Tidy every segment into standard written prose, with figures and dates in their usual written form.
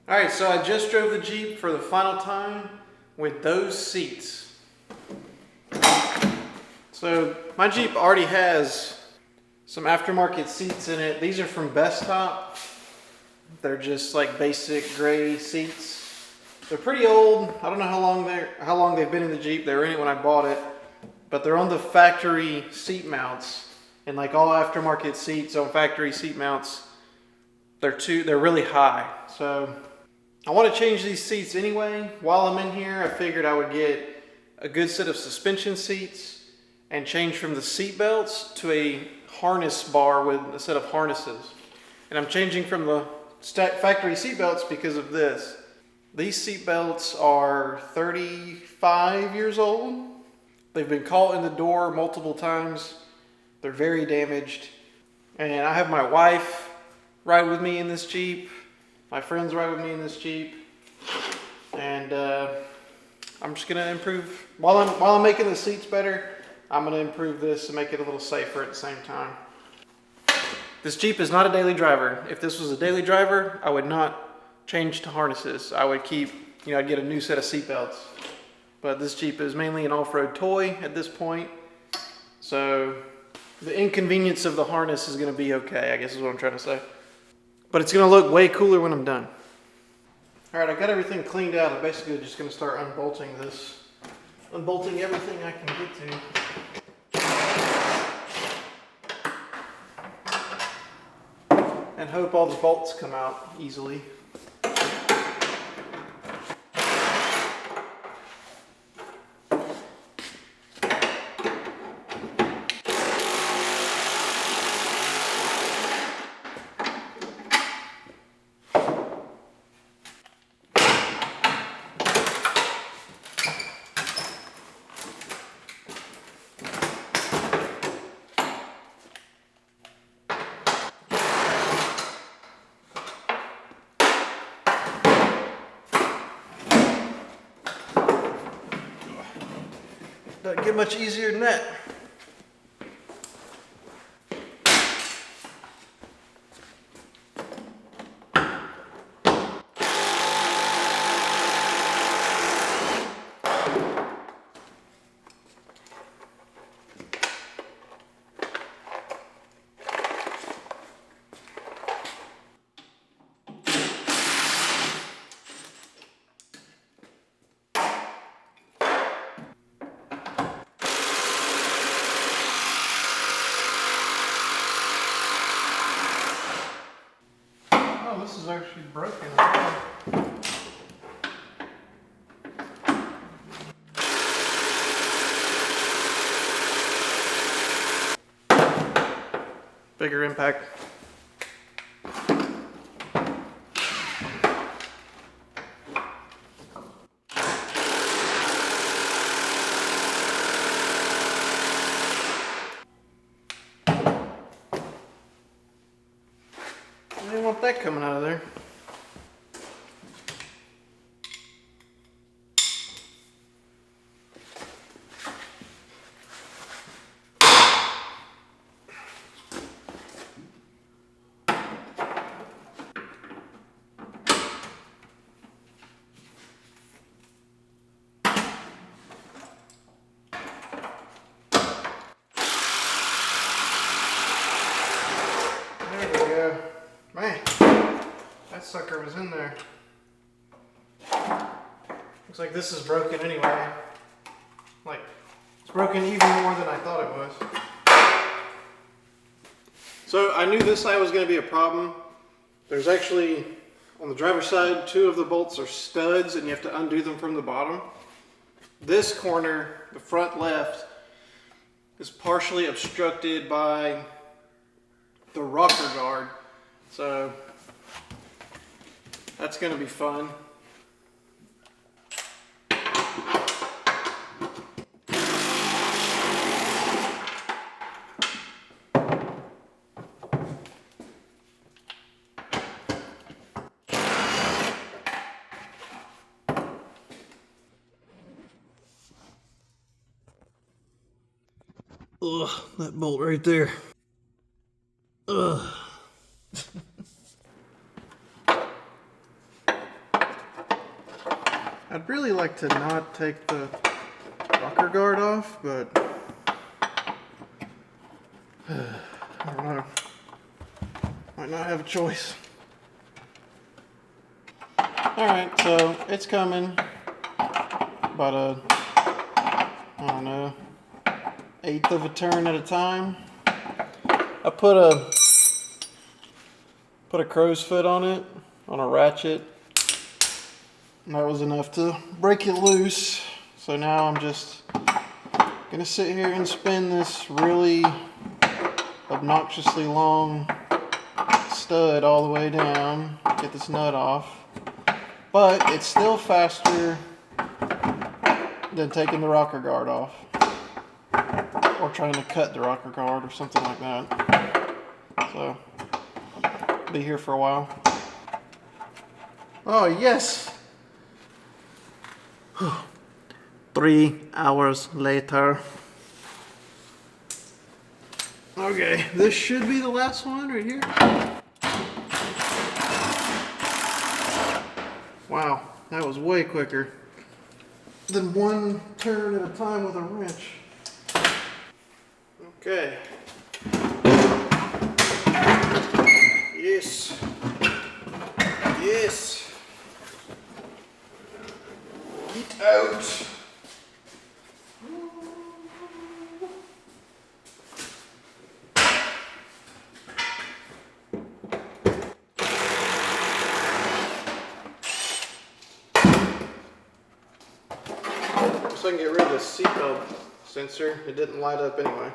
Alright, so I just drove the Jeep for the final time with those seats. So my Jeep already has some aftermarket seats in it. These are from Best Top. They're just like basic gray seats. They're pretty old. I don't know how long they've been in the Jeep. They were in it when I bought it, but they're on the factory seat mounts. And like all aftermarket seats on factory seat mounts, they're really high. So I want to change these seats anyway. While I'm in here, I figured I would get a good set of suspension seats and change from the seat belts to a harness bar with a set of harnesses. And I'm changing from the factory seat belts because of this. These seat belts are 35 years old. They've been caught in the door multiple times. They're very damaged. And I have my wife ride with me in this Jeep. My friends ride with me in this Jeep. And I'm just gonna improve, while I'm making the seats better, I'm gonna improve this and make it a little safer at the same time. This Jeep is not a daily driver. If this was a daily driver, I would not change to harnesses. I would keep, I'd get a new set of seat belts. But this Jeep is mainly an off-road toy at this point. So the inconvenience of the harness is gonna be okay, I guess is what I'm trying to say. But it's gonna look way cooler when I'm done. All right, I got everything cleaned out. I'm basically just gonna start unbolting everything I can get to. And hope all the bolts come out easily. Doesn't get much easier than that. This is actually broken. Bigger impact. I didn't want that coming out of there. Man, that sucker was in there. Looks like this is broken anyway. Like, it's broken even more than I thought it was. So I knew this side was going to be a problem. There's actually, on the driver's side, 2 of the bolts are studs and you have to undo them from the bottom. This corner, the front left, is partially obstructed by the rocker guard. So that's going to be fun. Ugh, that bolt right there. Ugh. I'd really like to not take the rocker guard off, but I don't know. Might not have a choice. Alright, so it's coming. About a, I don't know, 1/8 of a turn at a time. I put a crow's foot on it, on a ratchet. And that was enough to break it loose. So now I'm just gonna sit here and spin this really obnoxiously long stud all the way down, get this nut off. But it's still faster than taking the rocker guard off, or trying to cut the rocker guard or something like that. So, be here for a while. Oh yes! 3 hours later. Okay, this should be the last one right here. Wow, that was way quicker than one turn at a time with a wrench. Okay. Yes. Yes. Get out. So I can get rid of the seatbelt sensor. It didn't light up anyway.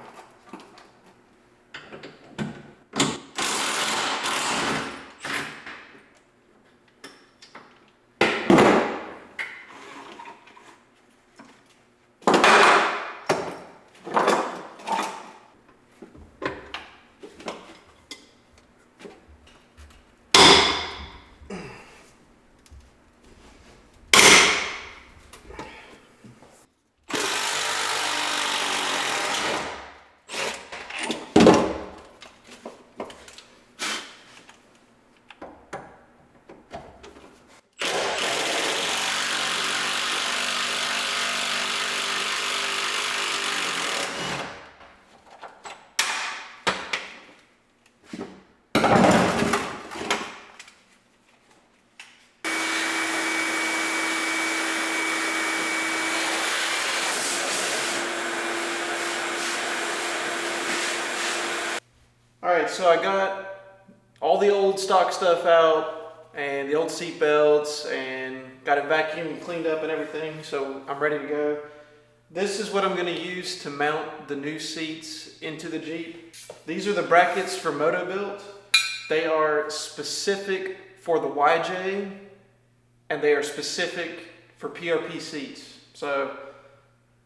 Alright, so I got all the old stock stuff out and the old seat belts and got it vacuumed and cleaned up and everything, so I'm ready to go. This is what I'm going to use to mount the new seats into the Jeep. These are the brackets for Motobilt. They are specific for the YJ and they are specific for PRP seats. So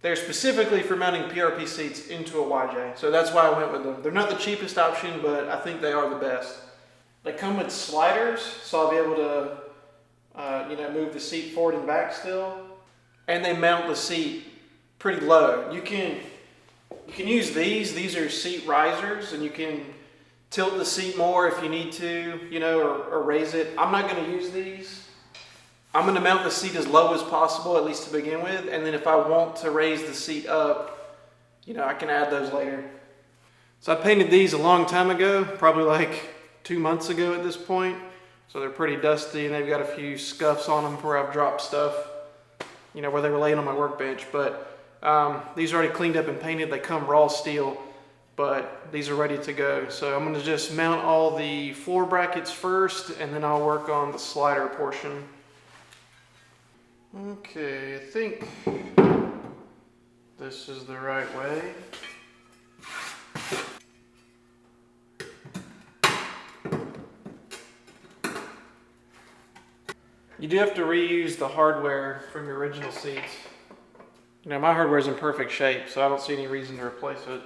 they're specifically for mounting PRP seats into a YJ. So that's why I went with them. They're not the cheapest option, but I think they are the best. They come with sliders, so I'll be able to move the seat forward and back still. And they mount the seat pretty low. You can use these. These are seat risers, and you can tilt the seat more if you need to, or raise it. I'm not going to use these. I'm going to mount the seat as low as possible, at least to begin with, and then if I want to raise the seat up, I can add those later. So I painted these a long time ago, probably like 2 months ago at this point. So they're pretty dusty and they've got a few scuffs on them where I've dropped stuff, where they were laying on my workbench. But these are already cleaned up and painted. They come raw steel, but these are ready to go. So I'm going to just mount all the floor brackets first, and then I'll work on the slider portion. Okay, I think this is the right way. You do have to reuse the hardware from your original seats. My hardware is in perfect shape, so I don't see any reason to replace it.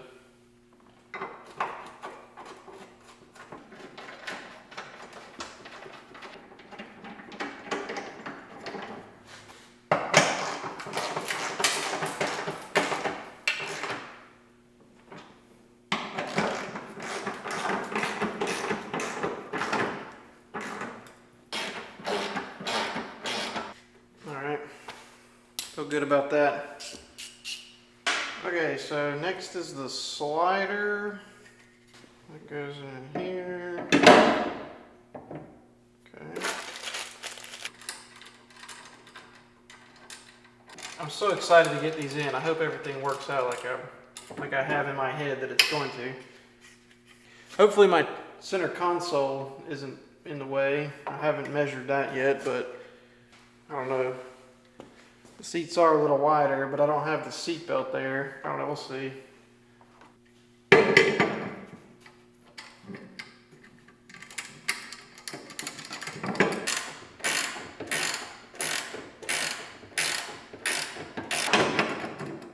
Feel good about that. Okay, so next is the slider. That goes in here. Okay. I'm so excited to get these in. I hope everything works out like I have in my head that it's going to. Hopefully my center console isn't in the way. I haven't measured that yet, but I don't know. The seats are a little wider, but I don't have the seat belt there. I don't know, we'll see.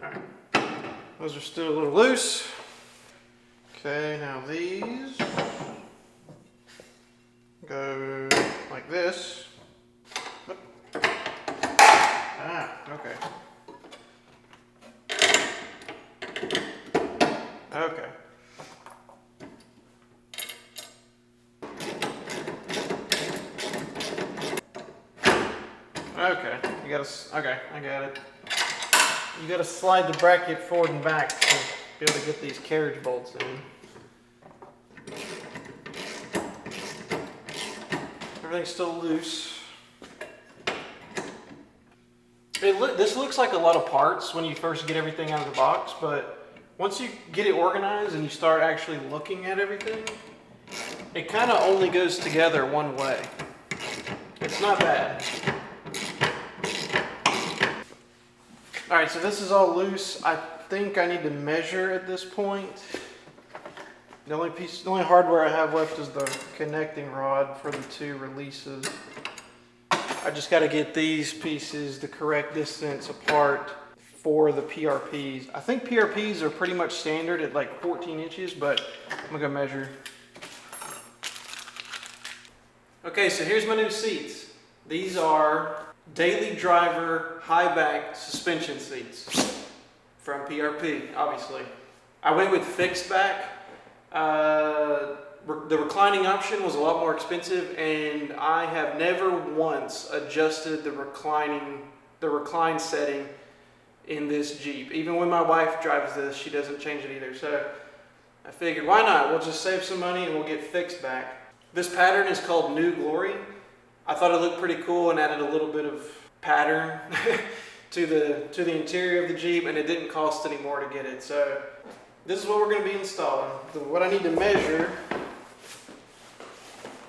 Alright. Those are still a little loose. Okay, now these go like this. Okay. Okay. Okay. Okay, I got it. You gotta slide the bracket forward and back to be able to get these carriage bolts in. Everything's still loose. This looks like a lot of parts when you first get everything out of the box, but once you get it organized and you start actually looking at everything, it kind of only goes together one way. It's not bad. Alright, so this is all loose. I think I need to measure at this point. The only hardware I have left is the connecting rod for the two releases. I just got to get these pieces the correct distance apart for the PRPs. I think PRPs are pretty much standard at like 14 inches, but I'm gonna go measure. Okay, so here's my new seats. These are daily driver high back suspension seats from PRP, obviously. I went with fixed back. The reclining option was a lot more expensive, and I have never once adjusted the recline setting in this Jeep. Even when my wife drives this, she doesn't change it either. So I figured, why not? We'll just save some money and we'll get fixed back. This pattern is called New Glory. I thought it looked pretty cool and added a little bit of pattern to the interior of the Jeep, and it didn't cost any more to get it. So this is what we're going to be installing. What I need to measure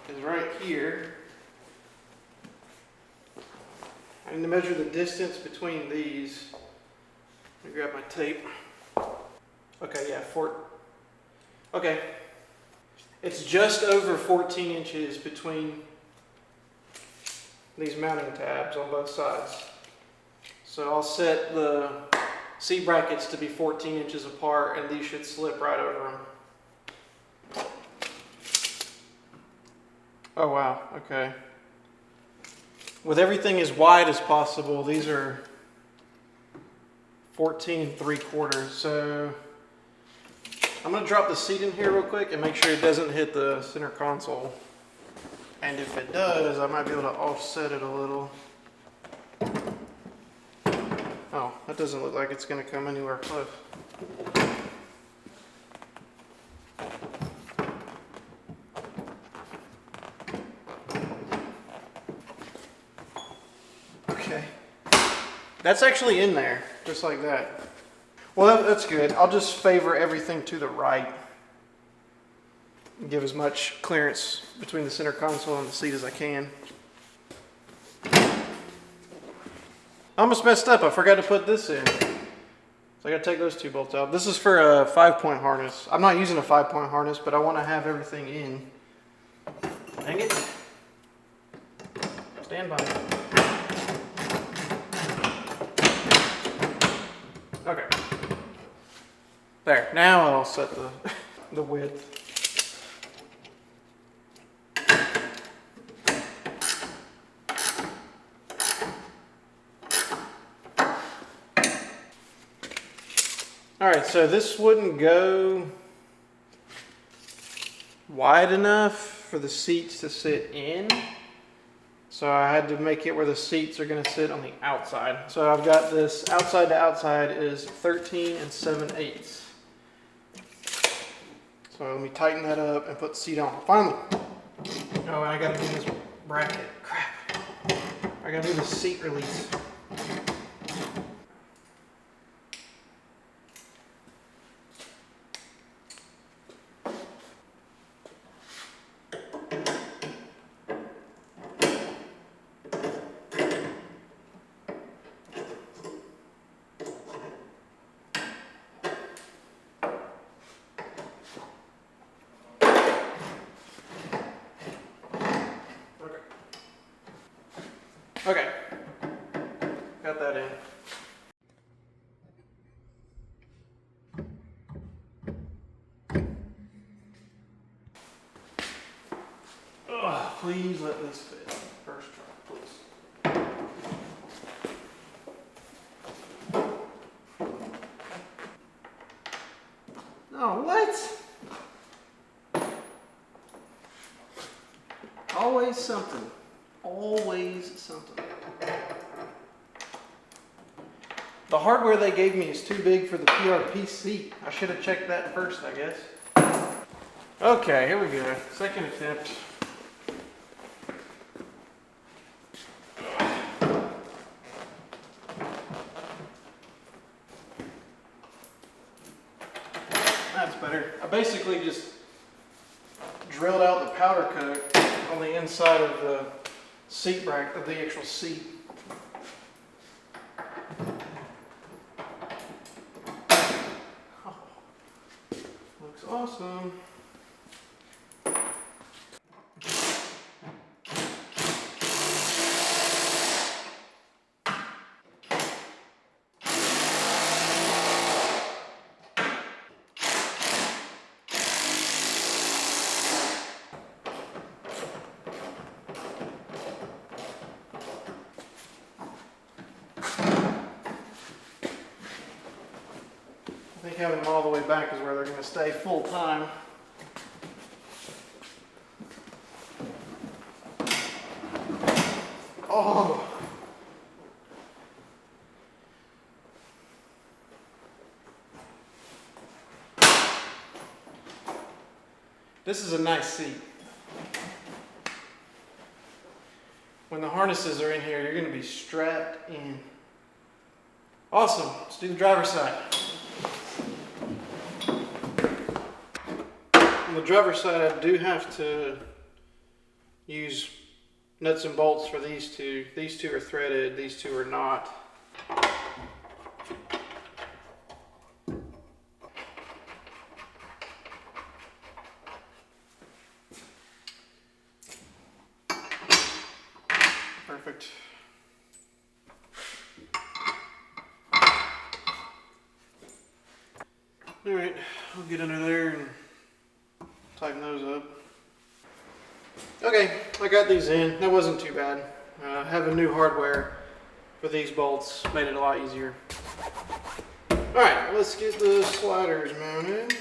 is right here. I need to measure the distance between these. Let me grab my tape. Okay, yeah, okay. It's just over 14 inches between these mounting tabs on both sides. So I'll set the seat brackets to be 14 inches apart, and these should slip right over them. Oh wow, okay. With everything as wide as possible, these are 14 3/4. So I'm gonna drop the seat in here real quick and make sure it doesn't hit the center console. And if it does, I might be able to offset it a little. Oh, that doesn't look like it's gonna come anywhere close. Okay. That's actually in there, just like that. Well, that's good. I'll just favor everything to the right. Give as much clearance between the center console and the seat as I can. I almost messed up. I forgot to put this in. So I gotta take those two bolts out. This is for a 5-point harness. I'm not using a 5-point harness, but I want to have everything in. Dang it. Stand by. Okay. There. Now I'll set the width. Alright, so this wouldn't go wide enough for the seats to sit in. So I had to make it where the seats are gonna sit on the outside. So I've got this outside to outside is 13 7/8. So let me tighten that up and put the seat on. Finally. Oh, and I gotta do this bracket. Crap. I gotta do the seat release. Okay, got that in. Ugh, please let this fit. First try, please. Oh, what? Always something. Always something. The hardware they gave me is too big for the PRP seat. I should have checked that first, I guess. Okay, here we go. Second attempt. That's better. I basically just drilled out the powder coat on the inside of the seat bracket, of the actual seat. Oh, looks awesome. I think having them all the way back is where they're going to stay full time. Oh! This is a nice seat. When the harnesses are in here, you're going to be strapped in. Awesome. Let's do the driver's side. On the driver's side, I do have to use nuts and bolts for these two. These two are threaded, these two are not. Perfect. All right, I'll get under there and tighten those up. Okay, I got these in. That wasn't too bad. Having new hardware for these bolts made it a lot easier. All right, let's get the sliders mounted.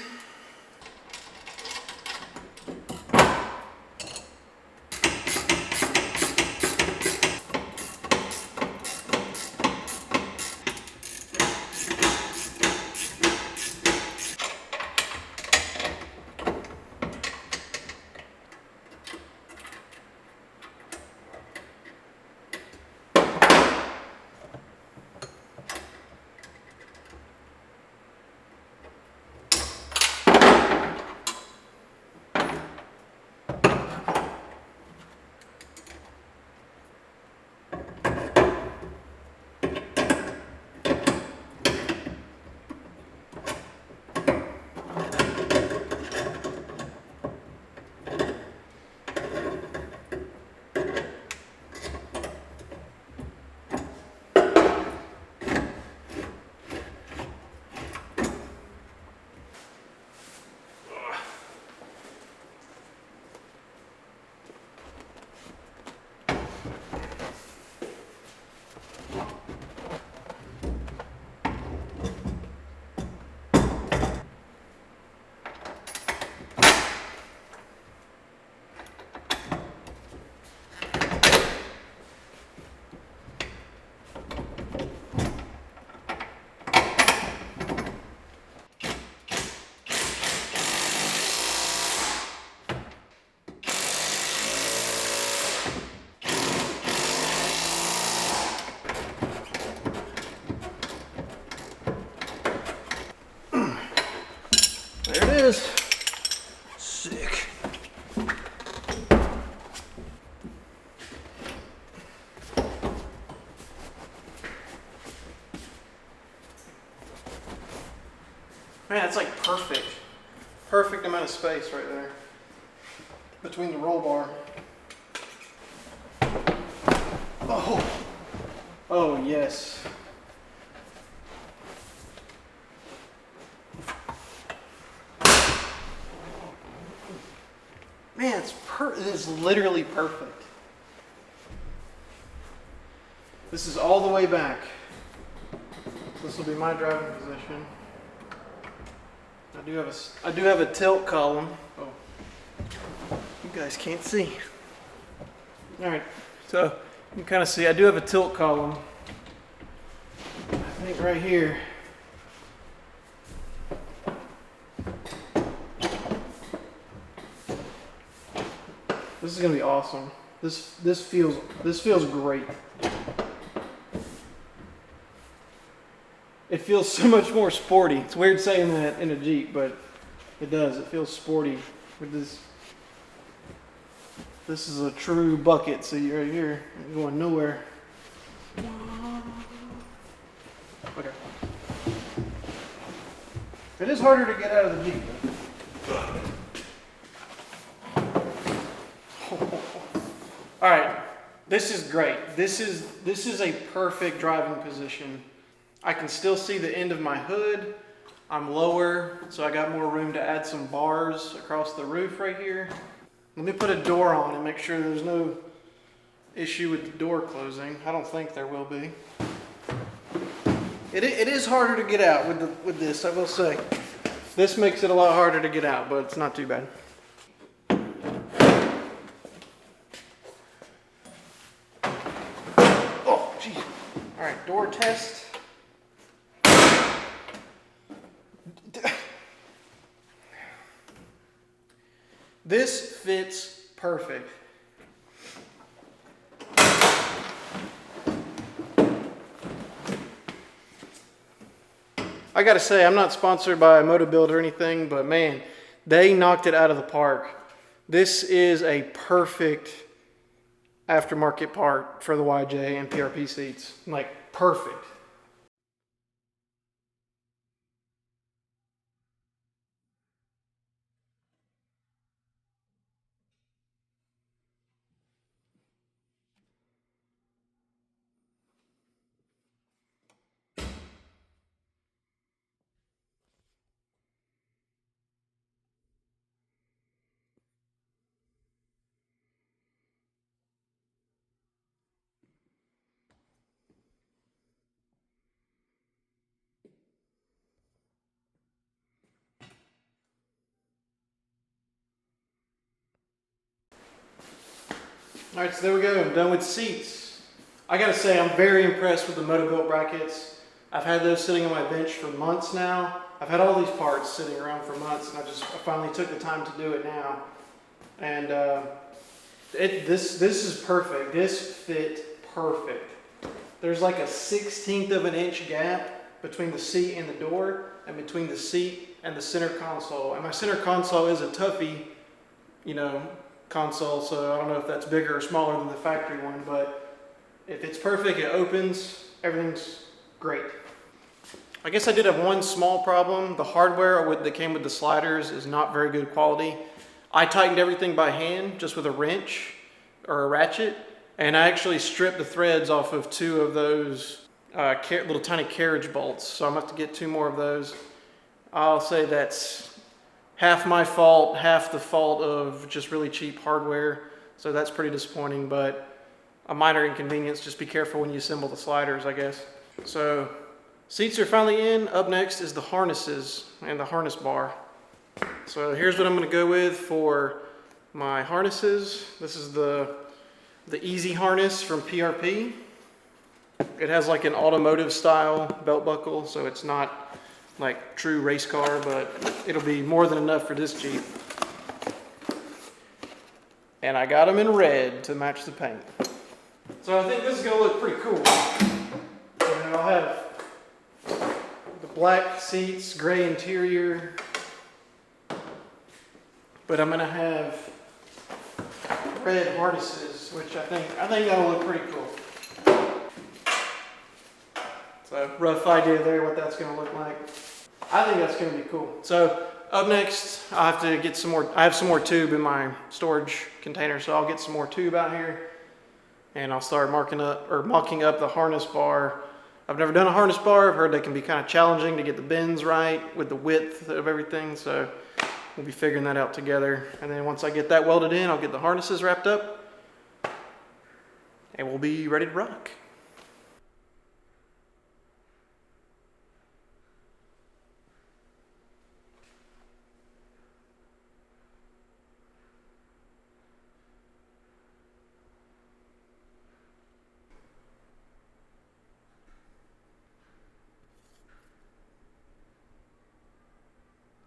is. Sick. Man, it's like perfect. Perfect amount of space right there between the roll bar. Oh, oh yes. Man, it is literally perfect. This is all the way back. This will be my driving position. I do have a tilt column. Oh, you guys can't see. All right, so you can kind of see I do have a tilt column. I think right here. This is gonna be awesome. This feels great. It feels so much more sporty. It's weird saying that in a Jeep, but it does. It feels sporty with this. This is a true bucket, so you're right here, you're going nowhere. Okay. It is harder to get out of the Jeep. All right, this is great. This is a perfect driving position. I can still see the end of my hood. I'm lower, so I got more room to add some bars across the roof right here. Let me put a door on and make sure there's no issue with the door closing. I don't think there will be. It is harder to get out with this, I will say. This makes it a lot harder to get out, but it's not too bad. Oh, geez. All right, door test. This fits perfect. I gotta say, I'm not sponsored by Motobilt or anything, but man, they knocked it out of the park. This is a perfect aftermarket part for the YJ and PRP seats. Like, perfect. All right, so there we go. I'm done with seats. I gotta say, I'm very impressed with the Motobilt brackets. I've had those sitting on my bench for months now. I've had all these parts sitting around for months, and I finally took the time to do it now. And this is perfect. This fit perfect. There's like a 1/16 of an inch gap between the seat and the door, and between the seat and the center console. And my center console is a Tuffy, console, so I don't know if that's bigger or smaller than the factory one, but if it's perfect, it opens, everything's great. I guess I did have one small problem. The hardware that came with the sliders is not very good quality. I tightened everything by hand, just with a wrench or a ratchet, and I actually stripped the threads off of 2 of those little tiny carriage bolts, so I'm going to have to get 2 more of those. I'll say that's half my fault, half the fault of just really cheap hardware. So that's pretty disappointing, but a minor inconvenience. Just be careful when you assemble the sliders, I guess. So seats are finally in. Up next is the harnesses and the harness bar. So here's what I'm gonna go with for my harnesses. This is the Easy harness from PRP. It has like an automotive style belt buckle, so it's not like true race car, but it'll be more than enough for this Jeep. And I got them in red to match the paint. So I think this is gonna look pretty cool. And I'll have the black seats, gray interior. but I'm gonna have red harnesses, which I think that'll look pretty cool. So rough idea there what that's gonna look like. I think that's gonna be cool. So up next, I have to get some more. I have some more tube in my storage container, so I'll get some more tube out here, and I'll start mocking up the harness bar. I've never done a harness bar. I've heard they can be kind of challenging to get the bends right with the width of everything. So we'll be figuring that out together. And then once I get that welded in, I'll get the harnesses wrapped up, and we'll be ready to rock.